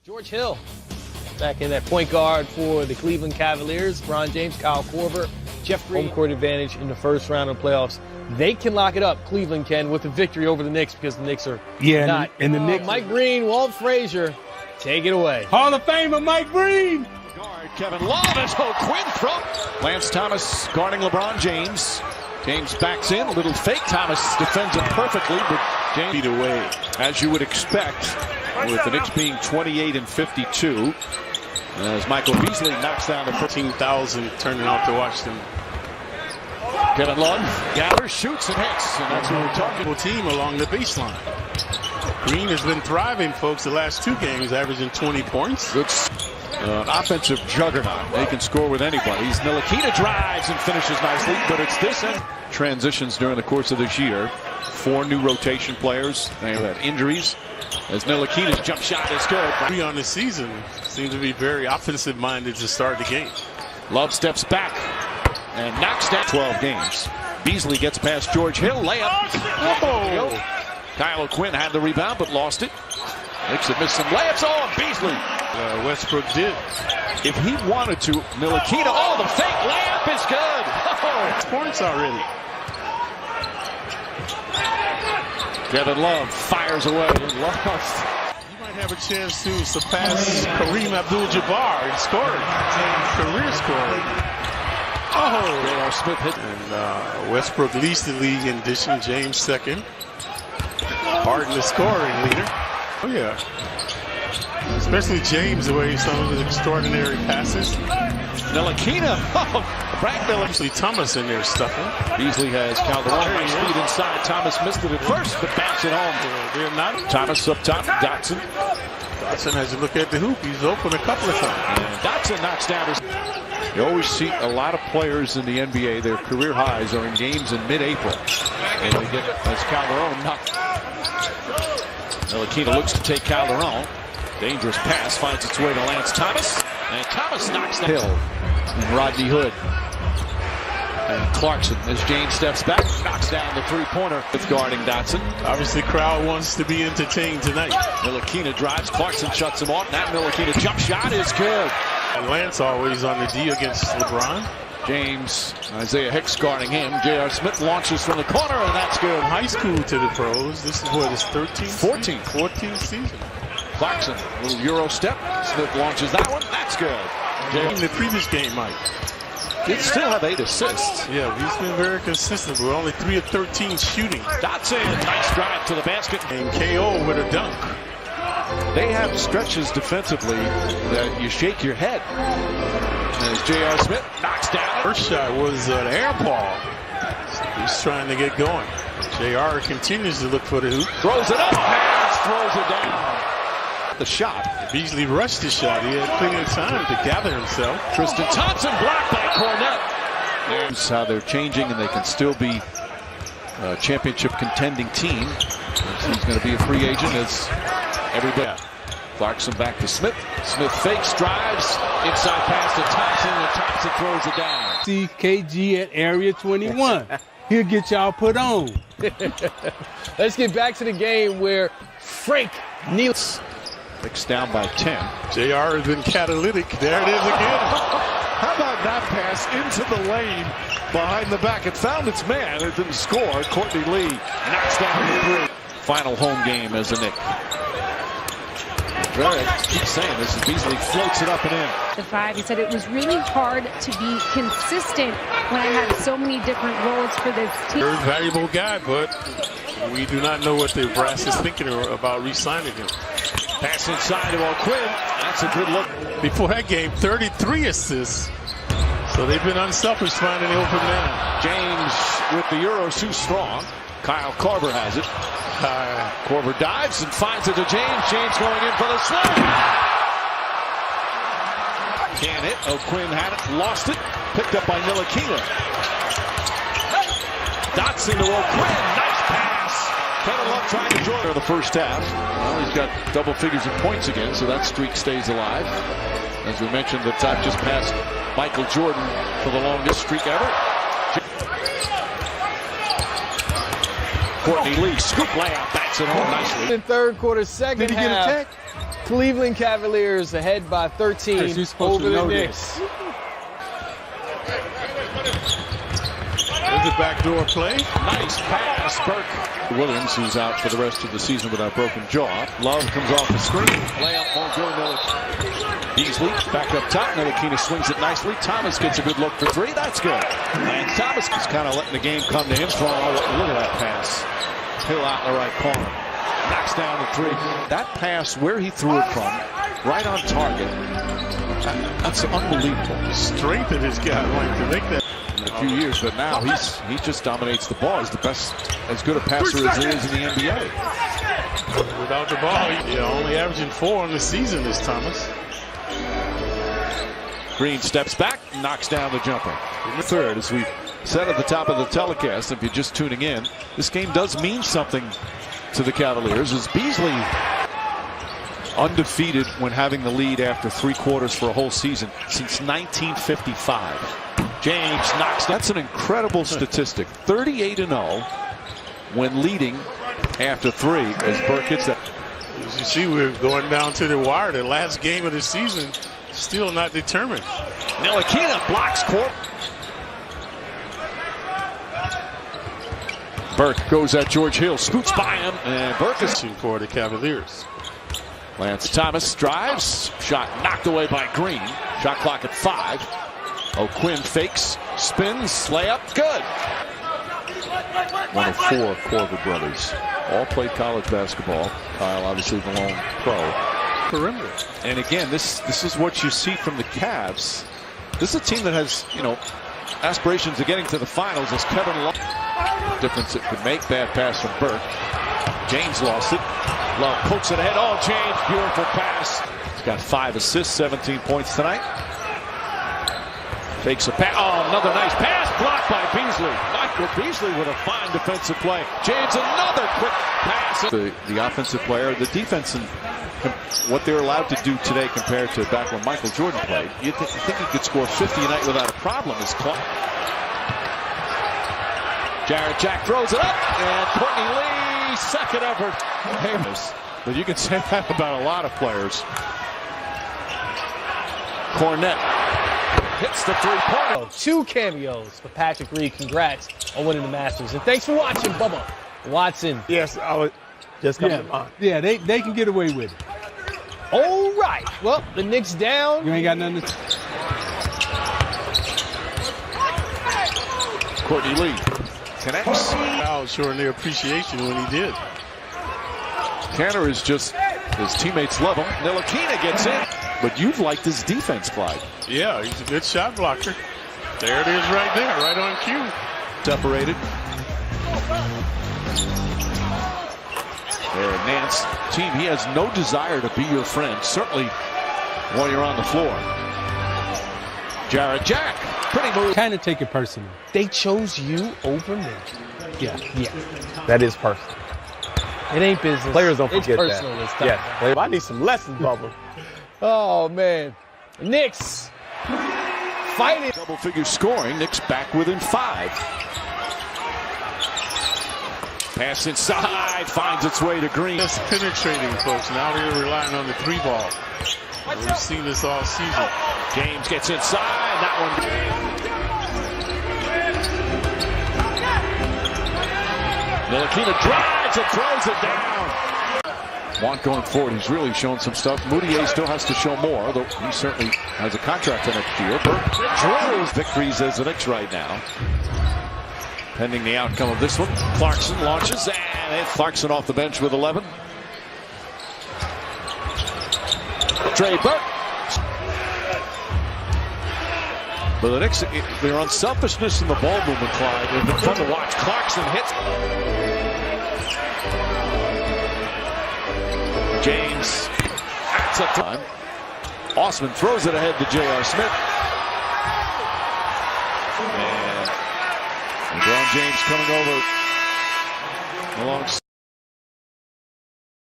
George Hill back in that point guard for the Cleveland Cavaliers. LeBron James, Kyle Korver, Jeff Green. Home court advantage in the first round of playoffs. They can lock it up, Cleveland can, with a victory over the Knicks because the Knicks are not. And the Knicks. Mike Green, Walt Frazier, take it away. Hall of Famer Mike Green. Guard Kevin Love as Quinn from Lance Thomas guarding LeBron James. James backs in, a little fake. Thomas defends it perfectly, but James feet away, as you would expect, with the Knicks being 28-52. As Michael Beasley knocks down the 13,000 turning out to watch them. Kevin Love gathers, shoots, and hits, and that's what we're talking. Team along the baseline. Green has been thriving, folks, the last two games, averaging 20 points. Good. An offensive juggernaut. They can score with anybody. Ntilikina drives and finishes nicely, but it's this end. Transitions during the course of this year. 4 new rotation players. They have had injuries. As Ntilikina's jump shot is good. On the season seems to be very offensive-minded to start the game. Love steps back and knocks down 12 games. Beasley gets past George Hill. Layup. Oh. Kyle Quinn had the rebound but lost it. Knicks have missed some layups. Oh, and Beasley. Westbrook did. If he wanted to, Ntilikina. Oh, the fake layup is good. Oh. Points already. Kevin Love fires away and lost. He might have a chance to surpass Kareem Abdul-Jabbar in scoring. Career scoring. Oh, J.R. Smith hit. And Westbrook leads the league in addition. James second. Harden the scoring leader. Oh, yeah. Especially James, the way some of his extraordinary passes. Ntilikina. Frank Beasley Thomas in there stuffing. Beasley has Calderon. Speed inside. Thomas missed it at first, but bounced it home. They're not. Thomas up top. Dotson. Dotson has to look at the hoop. He's open a couple of times. And Dotson knocks down his. You always see a lot of players in the NBA, their career highs are in games in mid-April. And they get as Calderon knocked. Ntilikina looks to take Calderon. Dangerous pass finds its way to Lance Thomas. And Thomas knocks down Hill and Rodney Hood. And Clarkson, as James steps back, knocks down the three-pointer with guarding Dotson. Obviously, crowd wants to be entertained tonight. Ntilikina drives. Clarkson shuts him off. That Ntilikina jump shot is good. And Lance always on the D against LeBron. James, Isaiah Hicks guarding him. J.R. Smith launches from the corner, and that's good. High school to the pros. This is what, his 13th? 14th season. Clarkson, a little Euro step. Smith launches that one. That's good. In the previous game, Mike. Did still have 8 assists. Yeah, he's been very consistent. We're only 3 of 13 shooting. Dotson, nice drive to the basket. And KO with a dunk. They have stretches defensively that you shake your head. As J.R. Smith knocks down. First shot was an air ball. He's trying to get going. J.R. continues to look for the hoop. Throws it up. Hands throws it down. The shot. Beasley rushed the shot. He had plenty of time to gather himself. Tristan Thompson blocked by Cornette. There's how they're changing, and they can still be a championship contending team. He's going to be a free agent as everybody. Clarkson back to Smith. Smith fakes, drives, inside pass to Thompson, and Thompson throws it down. See KG at Area 21. He'll get y'all put on. Let's get back to the game where Frank Niels. Knicks down by 10. JR has been catalytic. There it is again. How about that pass into the lane behind the back? It found its man. It didn't score. Courtney Lee knocks down the 3. Final home game as a Knick. I keep saying this as Beasley floats it up and in. The 5, he said it was really hard to be consistent when I had so many different roles for this team. Very valuable guy, but we do not know what the brass is thinking about re-signing him. Pass inside to Quinn. That's a good look. Before that game, 33 assists. So they've been unselfish finding the open man. James with the Euros too strong. Kyle Korver has it. Korver dives and finds it to James. James going in for the swing. Can't hit. O'Quinn had it. Lost it. Picked up by Ntilikina. Dotson to O'Quinn. Nice pass. Kevin Love trying to join the first half. Well, he's got double figures of points again, so that streak stays alive. As we mentioned, the top just passed Michael Jordan for the longest streak ever. Courtney Lee, scoop layup, backs Hits it home nicely. In third quarter, second Did he get half, a tech? Cleveland Cavaliers ahead by 13 You're supposed over to the know Knicks. There's a backdoor play. Nice pass, Burke. Williams, who's out for the rest of the season with a broken jaw. Love comes off the screen. Layup won't go. Beasley back up top. Ntilikina swings it nicely. Thomas gets a good look for three. That's good. And Thomas is kind of letting the game come to him. Strong. Look at that pass. Hill out in the right corner. Knocks down the three. That pass, where he threw it from, right on target. That's unbelievable. The strength of his guy to make that. In a few years, but now he just dominates the ball. He's the best, as good a passer as there is in the NBA. Without the ball, only averaging 4 on the season is Thomas. Green steps back, knocks down the jumper. Third, as we said at the top of the telecast, if you're just tuning in, this game does mean something to the Cavaliers, as Beasley undefeated when having the lead after 3 quarters for a whole season since 1955. James knocks. That's an incredible statistic. 38-0 when leading after 3 as Burke hits that. As you see, we're going down to the wire. The last game of the season still not determined. Ntilikina blocks court. Burke goes at George Hill, scoots by him, and Burke is for the Cavaliers. Lance Thomas drives, shot knocked away by Green. Shot clock at 5. O'Quinn fakes, spins, layup, good. One of 4 Korver brothers. All played college basketball. Kyle, obviously the lone pro. Perimeter. And again, this is what you see from the Cavs. This is a team that has, aspirations of getting to the finals, as Kevin Love. Difference it could make. Bad pass from Burke. James lost it. Love pokes it ahead. Oh, James, beautiful pass. He's got 5 assists, 17 points tonight. Takes a pass. Oh, another nice pass. Blocked by Beasley. Michael Beasley with a fine defensive play. James, another quick pass. The offensive player, the defense, and what they're allowed to do today compared to back when Michael Jordan played. You think he could score 50 a night without a problem. Is Jarrett Jack throws it up, and Courtney Lee, second effort. But you can say that about a lot of players. Cornette hits the 3-pointer. 2 cameos for Patrick Reed. Congrats on winning the Masters. And thanks for watching, Bubba Watson. Yes, I was just coming to mind. Yeah, they can get away with it. All right. Well, the Knicks down. You ain't got nothing to... Courtney Lee connects. Out showing their appreciation when he did. Cantor is just, his teammates love him. Ntilikina gets in. But you've liked his defense, Clyde. Yeah, he's a good shot blocker. There it is right there, right on cue. Separated. There, Nance, team, he has no desire to be your friend, certainly while you're on the floor. Jarrett Jack, pretty move. Kind of take it personal. They chose you over me. Yeah. That is personal. It ain't business. Players don't it's forget personal that. this time. Yes, I need some lessons, Bubba. Oh, man. Knicks fighting. Double-figure scoring. Knicks back within 5. Pass inside, finds its way to Green. Just penetrating, folks. Now they're relying on the 3-ball. We've seen this all season. James gets inside. That one. Ntilikina drives and throws it down. Want going forward, he's really shown some stuff. Moutier still has to show more, though he certainly has a contract for next year. Burke drills victories as the Knicks right now. Pending the outcome of this one, Clarkson launches, and Clarkson off the bench with 11. Trey Burke. But the Knicks, their unselfishness in the ball movement, Clyde, has been fun to watch. Clarkson hits. James, that's a time. Osman throws it ahead to J.R. Smith. And LeBron James coming over alongside.